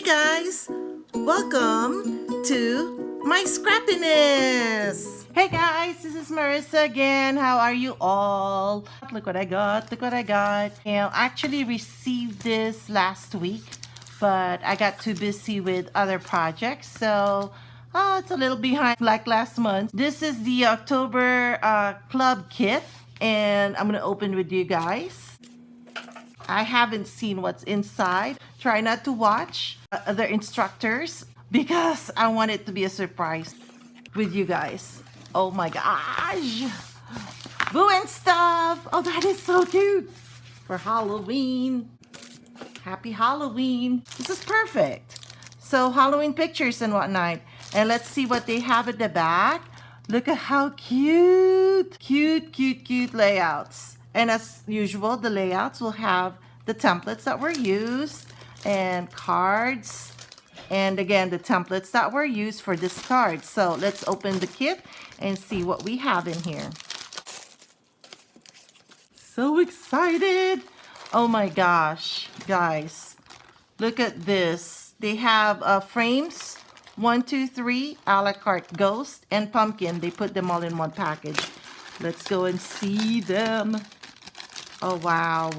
Hey guys, welcome to my scrappiness. Hey guys, this is Marissa again. How are you all? Look what I got, look what I got. I actually received this last week, but I got too busy with other projects, so it's a little behind like last month. This is the October club kit, and I'm gonna open with you guys. I haven't seen what's inside. Try not to watch other instructors because I want it to be a surprise with you guys. Oh my gosh! Boo and stuff! Oh, that is so cute! For Halloween. Happy Halloween. This is perfect. So Halloween pictures and whatnot. And let's see what they have at the back. Look at how cute. Cute layouts. And as usual, the layouts will have the templates that were used and cards. And again, the templates that were used for this card. So let's open the kit and see what we have in here. So excited. Oh my gosh, guys. Look at this. They have frames. 1, 2, 3, a la carte ghost and pumpkin. They put them all in one package. Let's go and see them. Oh, wow.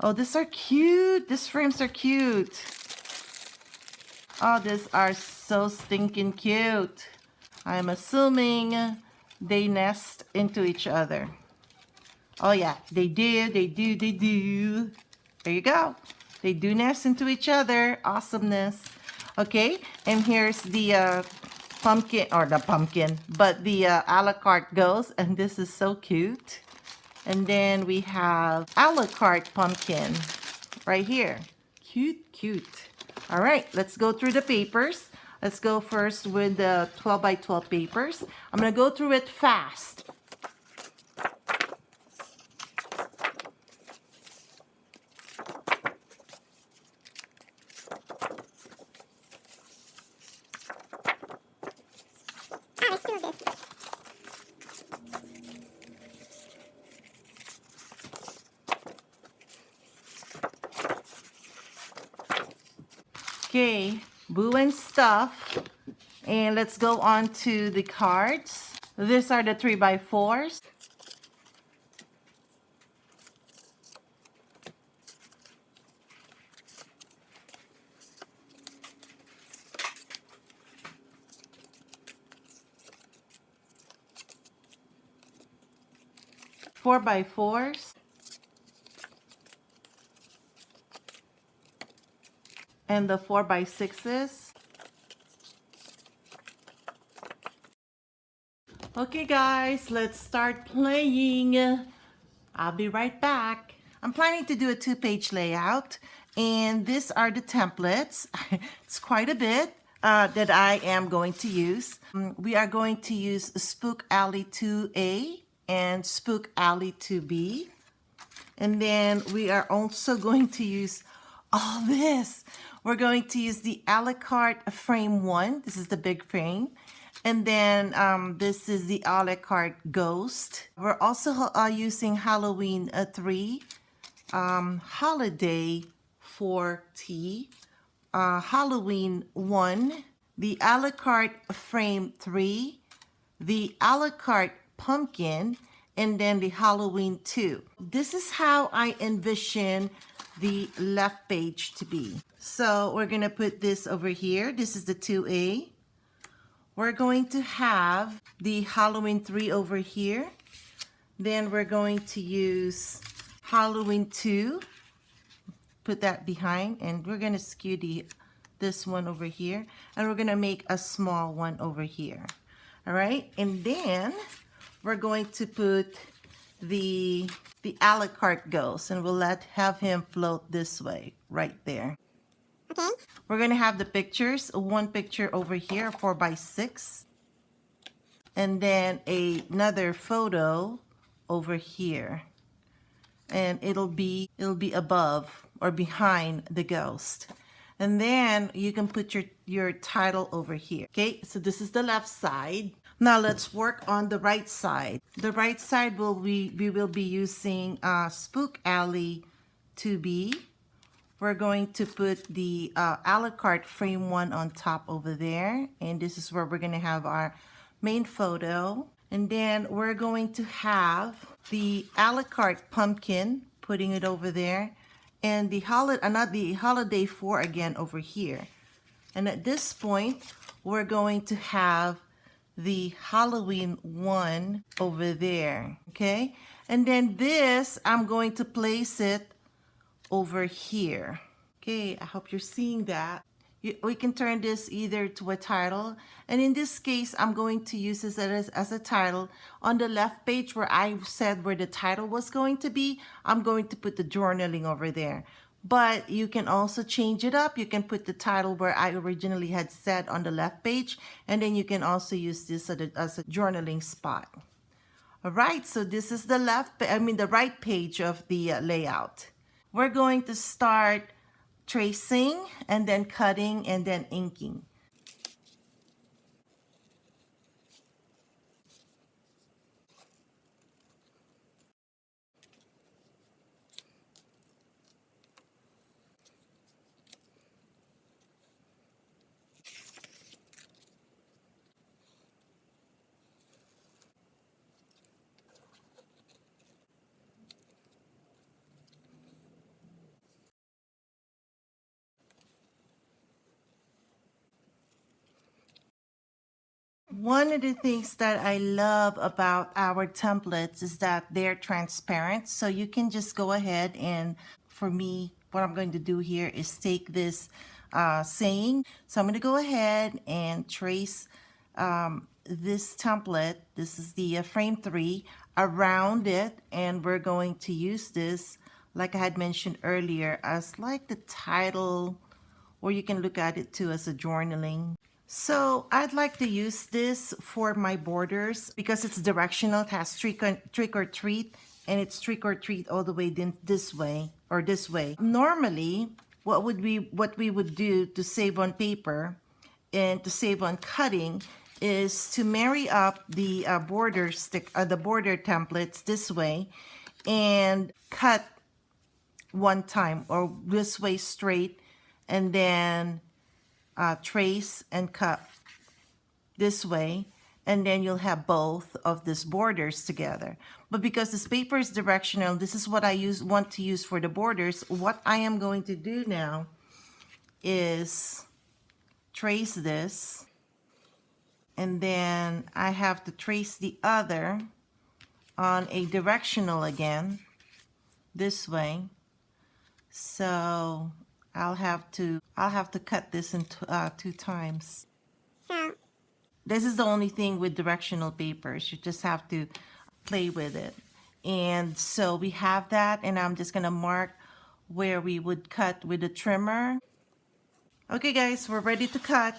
Oh, these are cute. These frames are cute. Oh, these are so stinking cute. I'm assuming they nest into each other. Oh, yeah, they do. There you go. They do nest into each other. Awesomeness. Okay, and here's the pumpkin, or the pumpkin, but the a la carte ghost, and this is so cute. And then we have a la carte pumpkin right here. Cute. All right, let's go through the papers. Let's go first with the 12 by 12 papers. I'm going to go through it fast. Okay, Boo and stuff. And let's go on to the cards. These are the 3 by 4s. Four by 4s. And the 4 by 6s. Okay guys, let's start playing. I'll be right back. I'm planning to do a 2-page layout, and these are the templates. It's quite a bit that I am going to use. We are going to use Spook Alley 2A and Spook Alley 2B. And then we are also going to use all this. We're going to use the a la carte frame 1. This is the big frame. And then this is the a la carte ghost. We're also using Halloween 3, Holiday 4T, Halloween 1, the a la carte frame 3, the a la carte pumpkin, and then the Halloween 2. This is how I envision the left page to be. So we're going to put this over here. This is the 2A. We're going to have the Halloween 3 over here. Then we're going to use Halloween 2. Put that behind, and we're going to skew this one over here. And we're going to make a small one over here. All right, and then we're going to put the a la carte ghost, and we'll have him float this way, right there. Okay. We're going to have the pictures, one picture over here, 4 by 6, and then another photo over here, and it'll be above or behind the ghost. And then you can put your title over here. Okay, so this is the left side. Now let's work on the right side. The right side we will be using Spook Alley 2B. we're going to put the a la carte frame 1 on top over there. And this is where we're going to have our main photo. And then we're going to have the a la carte pumpkin, putting it over there. And the holiday 4 again over here. And at this point, we're going to have the Halloween 1 over there, okay? And then this, I'm going to place it over here. Okay, I hope you're seeing that. We can turn this either to a title, and in this case, I'm going to use this as a title. On the left page where I said where the title was going to be, I'm going to put the journaling over there. But you can also change it up. You can put the title where I originally had said on the left page, and then you can also use this as a journaling spot. All right, so this is the the right page of the layout. We're going to start tracing and then cutting and then inking. One of the things that I love about our templates is that they're transparent. So you can just go ahead and, for me, what I'm going to do here is take this saying. So I'm going to go ahead and trace this template. This is the frame 3 around it. And we're going to use this, like I had mentioned earlier, as like the title, or you can look at it too as a journaling. So I'd like to use this for my borders because it's directional. It has trick or treat, and it's trick or treat all the way this way or this way. Normally, what we would do to save on paper and to save on cutting is to marry up the the border templates this way and cut one time, or this way straight, and then trace and cut this way, and then you'll have both of these borders together. But because this paper is directional, this is what I want to use for the borders. What I am going to do now is trace this, and then I have to trace the other on a directional again this way. So I'll have to cut this in two times. So this is the only thing with directional papers. You just have to play with it. And so we have that, and I'm just gonna mark where we would cut with the trimmer. Okay guys, we're ready to cut.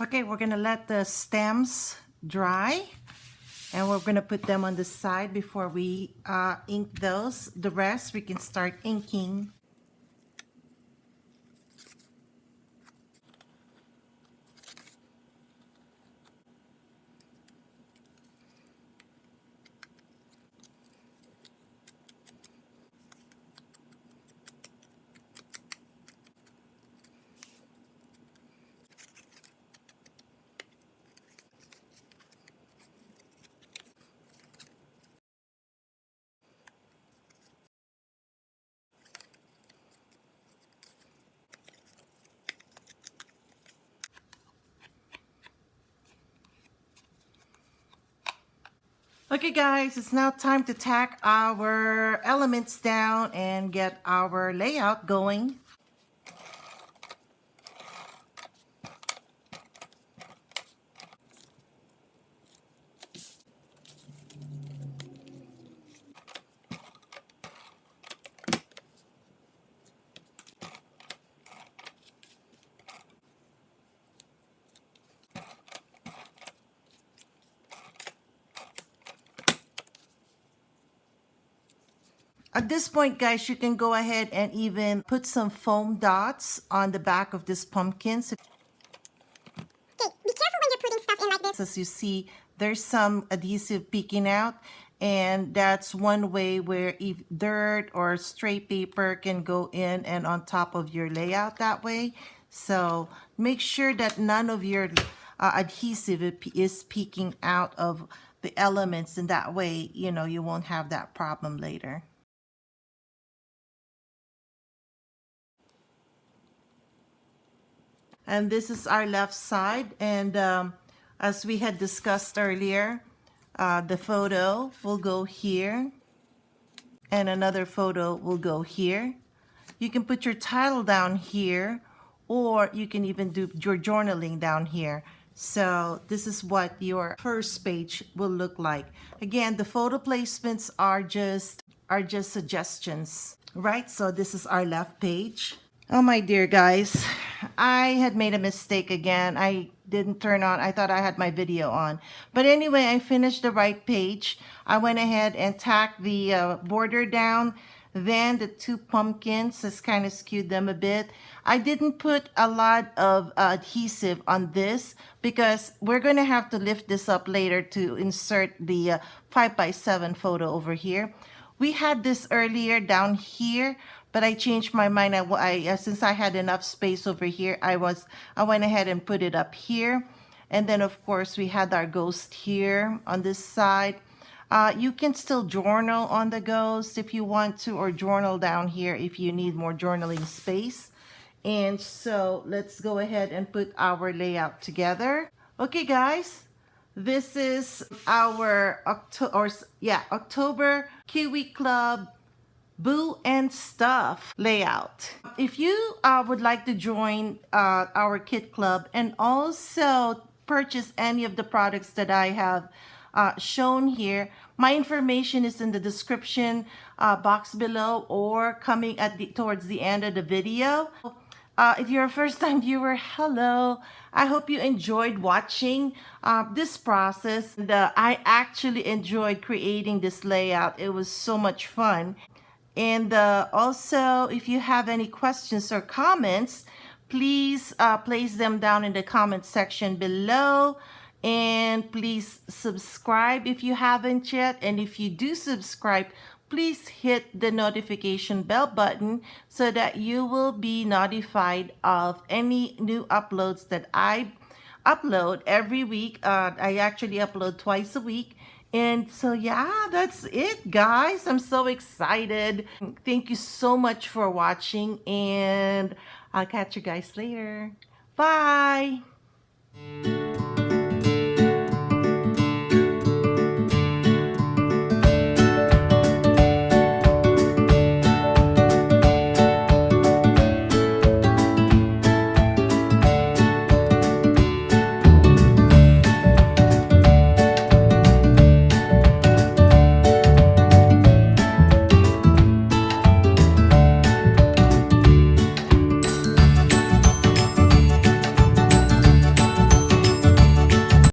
Okay, we're gonna let the stems dry, and we're gonna put them on the side before we ink those. The rest we can start inking. Okay guys, it's now time to tack our elements down and get our layout going. At this point, guys, you can go ahead and even put some foam dots on the back of this pumpkin. So, Okay, be careful when you're putting stuff in like this. as you see, there's some adhesive peeking out, and that's one way where if dirt or stray paper can go in and on top of your layout that way. So make sure that none of your adhesive is peeking out of the elements, and that way, you know, you won't have that problem later. And this is our left side, and as we had discussed earlier, the photo will go here and another photo will go here. You can put your title down here, or you can even do your journaling down here. So this is what your first page will look like. Again, the photo placements are just suggestions, right? So this is our left page. Oh my dear guys, I had made a mistake again. I didn't turn on, I thought I had my video on. But anyway, I finished the right page. I went ahead and tacked the border down. Then the two pumpkins, just kind of skewed them a bit. I didn't put a lot of adhesive on this because we're going to have to lift this up later to insert the 5x7 photo over here. We had this earlier down here, but I changed my mind. Since I had enough space over here, I went ahead and put it up here. And then of course we had our ghost here on this side. You can still journal on the ghost if you want to, or journal down here if you need more journaling space. And so let's go ahead and put our layout together. Okay guys, this is our October Kiwi Club Boo and Stuff layout. If you would like to join our kit club and also purchase any of the products that I have shown here, my information is in the description box below or coming at towards the end of the video. If you're a first-time viewer, hello. I hope you enjoyed watching this process. And, I actually enjoyed creating this layout. It was so much fun. And also, if you have any questions or comments, please place them down in the comment section below. And please subscribe if you haven't yet. And if you do subscribe, please hit the notification bell button so that you will be notified of any new uploads that I upload every week. I actually upload twice a week. And so, yeah, that's it, guys. I'm so excited. Thank you so much for watching, and I'll catch you guys later. Bye.